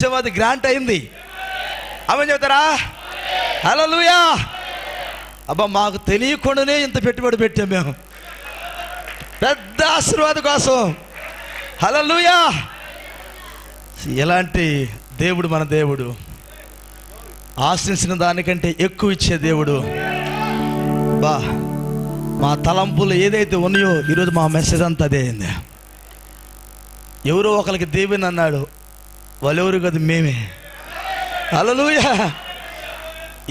అది గ్రాంట్ అయింది. ఆమె చెబుతారా? హల్లెలూయా. అబ్బా, మాకు తెలియకుండానే ఇంత పెట్టుబడి పెట్టాం మేము పెద్ద ఆశీర్వాదం కోసం. హల్లెలూయా. ఎలాంటి దేవుడు మన దేవుడు! ఆశించిన దానికంటే ఎక్కువ ఇచ్చే దేవుడు. బా, మా తలంపులు ఏదైతే ఉన్నాయో ఈరోజు మా మెసేజ్ అంతా అదే అయింది. ఎవరో ఒకరికి దేవుని అన్నాడు, వాళ్ళెవరు కదా, మేమే. హల్లెలూయా.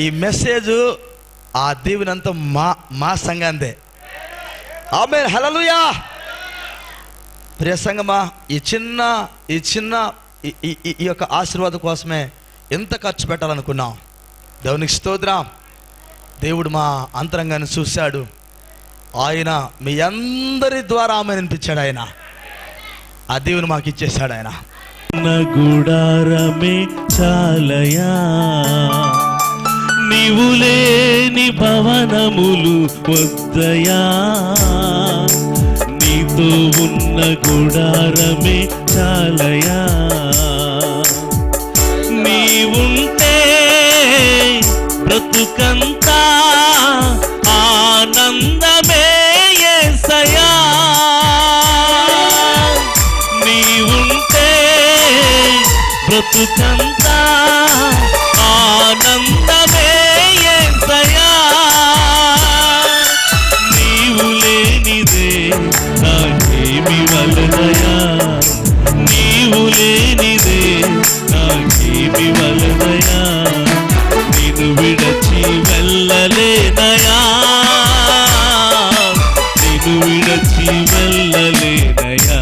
ఈ మెసేజ్ ఆ దేవుని అంతా మా సంఘందే. ఆమేన్. హల్లెలూయా. ప్రియ సంఘమా, ఈ యొక్క ఆశీర్వాదం కోసమే ఎంత ఖర్చు పెట్టాలనుకున్నాం. దేవునికి స్తోత్రం. దేవుడు మా అంతరంగాన్ని చూశాడు. ఆయన మీ అందరి ద్వారా ఆమె అనిపించాడు. ఆయన ఆ దేవుని మాకు ఇచ్చేశాడు. ఆయన గుడారమే చాలయా, నీవు లేని భవనములు వద్దయా, నీతో ఉన్న గుడారమే చాలయా, నీవుంటే బ్రతుకంతా ఆనందమే యేసయ్యా, బ్రతుకంతా ఆనందమే యేసయ్యా, నీవు లేనిదే నాకేమి వలనయా, నీవు లేనిదే నాకేమి వలనయా, నిన్ను విడచి వెళ్ళలేనయా, నిన్ను విడచి వెళ్ళలేనయా.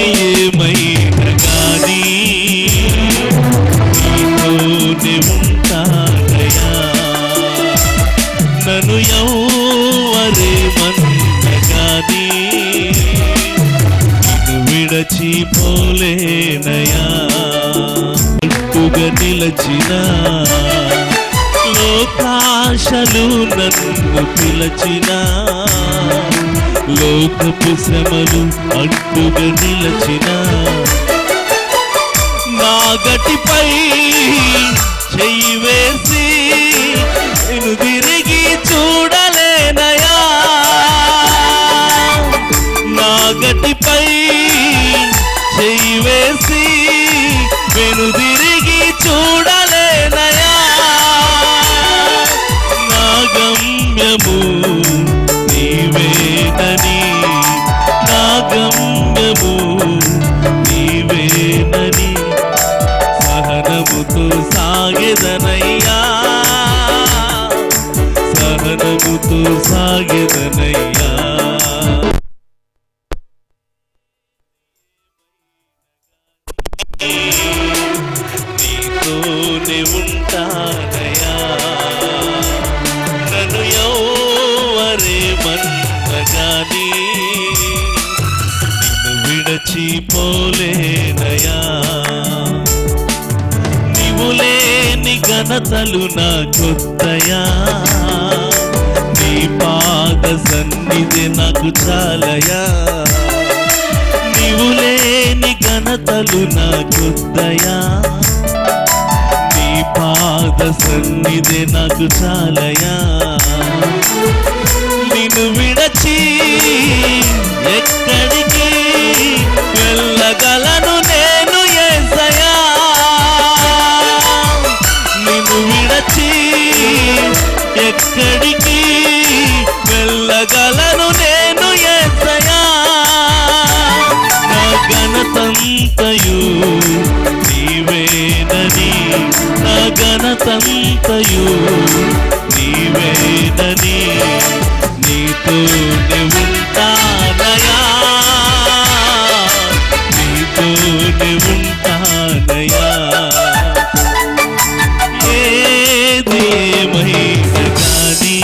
ఏమైనా గానీ నీతోనే ఉంటానయా, నన్ను ఎవరేమన్నా గానీ నిన్ను విడచిపోలేనయా. అట్టుగా నిలచిన లోకాశలు నన్ను పిలచిన, లోకపు శ్రమలు అడ్డుగా నిలచిన, నా గటిపై చెయ్యి వేసి నేను తిరిగి చూడలేనయా, నా గటిపై చెయ్యి వేసి నేను తిరిగి చూడలేనయా, నా గమ్యము నీవేనని, నా గమ్యము నీవేనని, సహనముతో సాగెదనయ్యా, సహనముతో సాగెదనయ్యా. నీతోనే ఉంటానయా, నన్ను ఎవరేమన్నగాని నిన్ను విడచిపోలేనయా, నీవు లేని ఘనతలు నాకొద్దయా, నీ పాద సన్నిధి నాకు చాలయా, నీవు లేని ఘనతలు నాకొద్దయా, నీ పాద సన్నిధి నాకు చాలయా, నిన్ను విడచి ఎక్కడికి వెళ్ళగలను నేను యేసయ్యా, నిన్ను విడచి ఎక్కడికి వెళ్ళగలను నేను యేసయ్యా, నా ఘనతంతయు నీవేనని, నా ఘనతంతయు నీవేనని, నీతోనే ఉంటానయా, నీతోనే ఉంటానయా. ఏదేమైనా గానీ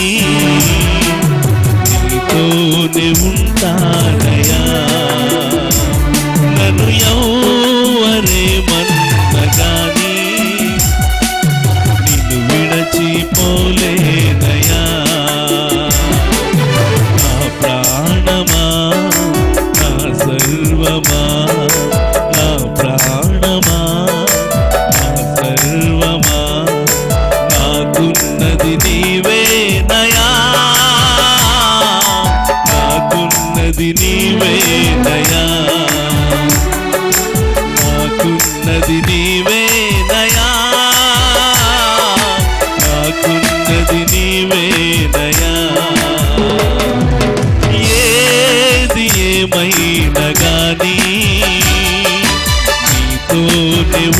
నీతోనే ఉంటానయా, నన్ను ఎవరేమన్నా గానీ నిన్ను విడచిపోలేనయా. నా ప్రాణమా, నా సర్వమా,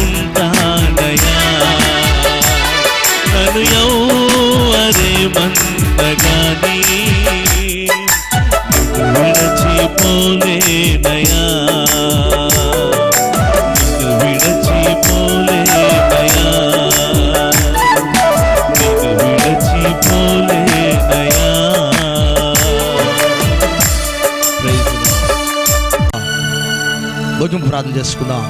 ఉంటానయా నన్ను ఎవరే మందగాని విడచిపోలేనయా విడచిపోలేనయా విడచిపోలేనయా. ముగింపు ప్రార్థన చేసుకుందాం.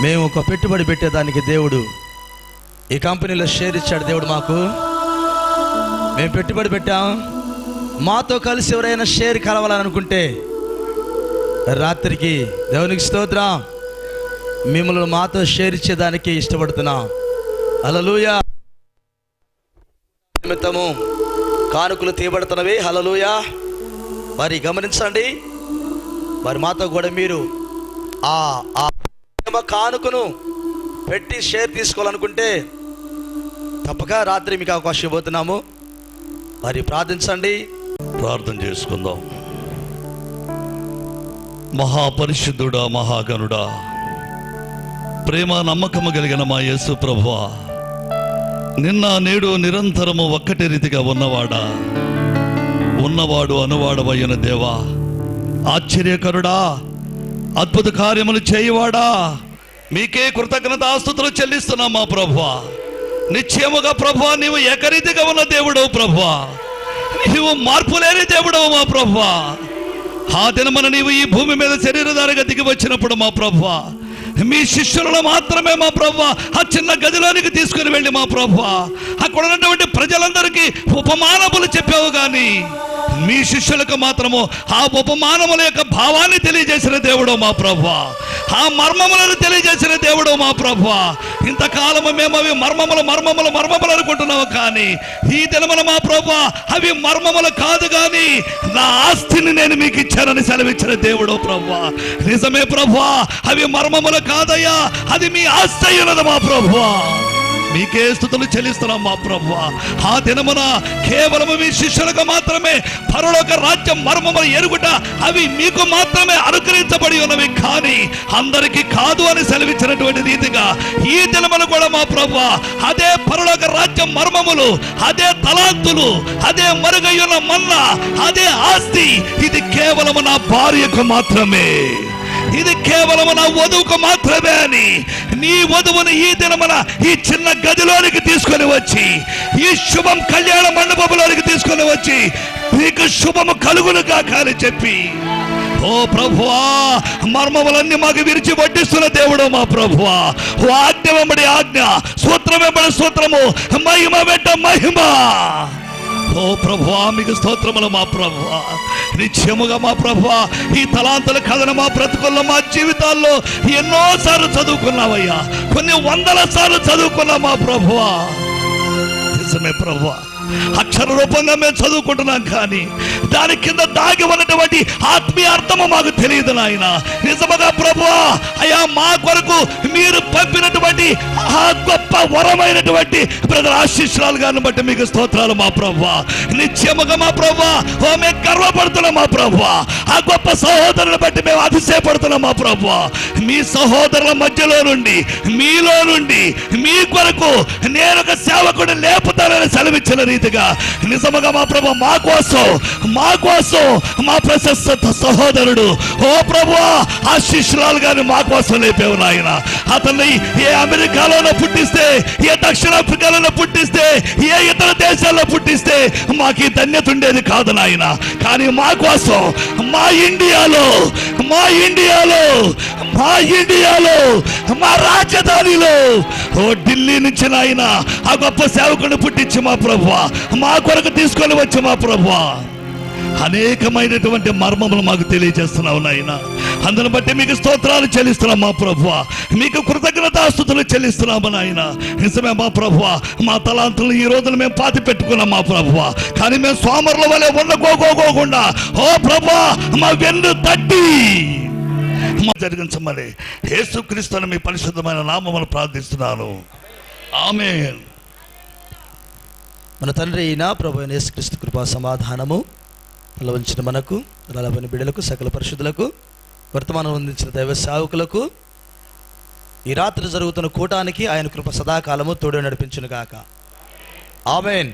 మేము ఒక పెట్టుబడి పెట్టేదానికి దేవుడు ఈ కంపెనీలో షేర్ ఇచ్చాడు. దేవుడు మాకు, మేము పెట్టుబడి పెట్టాం. మాతో కలిసి ఎవరైనా షేర్ కలవాలనుకుంటే రాత్రికి దేవునికి స్తోత్రం, మిమ్మల్ని మాతో షేర్ ఇచ్చేదానికి ఇష్టపడుతున్నాం. హల్లెలూయా. నిమిత్తము కానుకలు తీయబడుతున్నవి. హల్లెలూయా. మరి గమనించండి, మరి మాతో కూడా మీరు ఆ కానుకను పెట్టి షేర్ తీసుకోవాలనుకుంటే తప్పక రాత్రి మీకు అవకాశం ఇవ్వబోతున్నాము. మరి ప్రార్థించండి. ప్రార్థన చేసుకుందాం. మహాపరిశుద్ధుడా, మహాగణుడా, ప్రేమ నమ్మకము కలిగిన మా యేసు ప్రభువా, నిన్న నేడు నిరంతరము ఒక్కటి రీతిగా ఉన్నవాడా, ఉన్నవాడు అనువాడవైన దేవా, ఆశ్చర్యకరుడా, అద్భుత కార్యములు చేయవాడా, మీకే కృతజ్ఞతాస్తుతులు చెల్లిస్తున్నాం మా ప్రభువా. నిశ్చయముగా ప్రభువా, నీవు ఏకరీతిగా ఉన్న దేవుడవు ప్రభువా, నీవు మార్పు లేని దేవుడవు మా ప్రభువా. ఆ దినమున నీవు ఈ భూమి మీద శరీరధారిగా దిగి వచ్చినప్పుడు మా ప్రభువా, మీ శిష్యులను మాత్రమే మా ప్రభువా ఆ చిన్న గదిలోనికి తీసుకుని వెళ్ళి మా ప్రభువా అక్కడ ఉన్నటువంటి ప్రజలందరికీ ఉపమానములు చెప్పావు, కానీ మీ శిష్యులకు మాత్రము ఆ ఉపమానముల యొక్క భావాన్ని తెలియజేసిన దేవుడు మా ప్రభువా, ఆ మర్మములను తెలియజేసిన దేవుడు మా ప్రభువా. ఇంతకాలము మేము అవి మర్మములు అనుకుంటున్నాము, కానీ ఈ దినమున మా ప్రభువా అవి మర్మములు కాదు, కానీ నా ఆస్తిని నేను మీకు ఇచ్చానని సెలవిచ్చిన దేవుడు ప్రభువా. నిజమే ప్రభువా, అవి మర్మములు కాదయ్యా, అది మీ ఆస్తి అయినది మా ప్రభువా. మీకే స్తుతులు చెల్లిస్తున్నాం మా ప్రభువా. ఆ దినమున కేవలము మీ శిష్యులకు మాత్రమే పరలోక రాజ్యం మర్మములు ఎరుగుట అవి మీకు మాత్రమే అనుగ్రహించబడి ఉన్నవి, కానీ అందరికీ కాదు అని సెలవిచ్చినటువంటి రీతిగా ఈ దినమున కూడా మా ప్రభువా అదే పరలోక రాజ్యం మర్మములు, అదే తలాంతులు, అదే మరుగయ్యున్న మన్నా, అదే ఆస్తి, ఇది కేవలము నా భార్యకు మాత్రమే, ఇది కేవలం నా వధువుకు మాత్రమే అని నీ వధువుని ఈ దినమున ఈ చిన్న గదిలోనికి తీసుకొని వచ్చి, ఈ శుభం కళ్యాణ మండపంలోనికి తీసుకొని వచ్చి నీకు శుభము కలుగును కాక అని చెప్పి, ఓ ప్రభువా మర్మములన్నీ మాకు విరిచి వడ్డిస్తున్న దేవుడు మా ప్రభువా. ఓ ఆజ్ఞ వెంబడి ఆజ్ఞ, సూత్రం వెంబడి సూత్రము, మహిమ వెంట మహిమ. ఓ ప్రభువా మీకు స్తోత్రములు మా ప్రభువా. నిత్యముగా మా ప్రభువా ఈ తలాంతుల కథను మా బ్రతుకుల్లో మా జీవితాల్లో ఎన్నోసార్లు చదువుకున్నావయ్యా, కొన్ని వందల సార్లు చదువుకున్నాం మా ప్రభువా. నిజమే ప్రభువా, అక్షర రూపంగా మేము చదువుకుంటున్నాం, కానీ దాని కింద దాగి ఉన్నటువంటి ఆత్మీయ అర్థము మాకు తెలియదు నాయన. నిజముగా ప్రభువా అయ్యా, మా కొరకు మీరు పంపినటువంటి ఆ గొప్ప వరమైనటువంటి బ్రదర్ ఆశీస్సురాలు గారిని బట్టి మీకు స్తోత్రాలు మా ప్రభువా. నిత్యముగా మా ప్రభువా ఓ మేము గర్వపడుతున్నాం మా ప్రభువా. ఆ గొప్ప సహోదరుని బట్టి మేము అతిశయపడుతున్నాం మా ప్రభువా. మీ సహోదరుల మధ్యలో నుండి, మీలో నుండి మీ కొరకు నేను ఒక సేవకుడిని లేపుతానని సెలవిచ్చిన రీతిగా నిజముగా మా ప్రభు మా కోసం మా ప్రశస్త సహోదరుడు ఓ ప్రభువా ఆ శిష్యురాలు గాని మా కోసం లేపేవు నాయన. అతన్ని ఏ అమెరికాలోనో పుట్టిస్తే, ఏ దక్షిణాఫ్రికాలో పుట్టిస్తే, ఏ ఇతర దేశాల్లో పుట్టిస్తే మాకు ఈ ధన్యత ఉండేది కాదు నాయన. కానీ మా కోసం మా ఇండియాలో మా రాజధానిలో ఓ ఢిల్లీ నుంచి నాయన ఆ గొప్ప సేవకుడిని పుట్టించి మా ప్రభువా మా కొరకు తీసుకొని వచ్చి మా ప్రభువా అనేకమైనటువంటి మర్మములు మాకు తెలియజేస్తున్నావు నాయన. అందును బట్టి మీకు స్తోత్రాలు చెల్లిస్తున్నాం మా ప్రభువా. మీకు కృతజ్ఞతాస్తుతులు చెల్లిస్తున్నాము నాయన. నిజమే మా ప్రభువా, మా తలాంతులను ఈ రోజున మేము పాతి పెట్టుకున్నాం మా ప్రభువా. కానీ మేము సోమరుల వలె ఉండకోకుండా ఓ ప్రభువా మా వెన్ను తట్టి జరిగించమని యేసుక్రీస్తుని మీ పరిశుద్ధమైన నామమును ప్రార్థిస్తున్నాను. ఆమేన్. మన తండ్రి అయిన ప్రభువైన యేసుక్రీస్తు కృపా సమాధానము లభించిన మనకు, అలాబని బిడ్డలకు, సకల పరిశుద్ధులకు, వర్తమానం అందించిన దైవ సేవకులకు, ఈ రాత్రి జరుగుతున్న కూటానికి ఆయన కృప సదాకాలము తోడు నడిపించును గాక. ఆమేన్.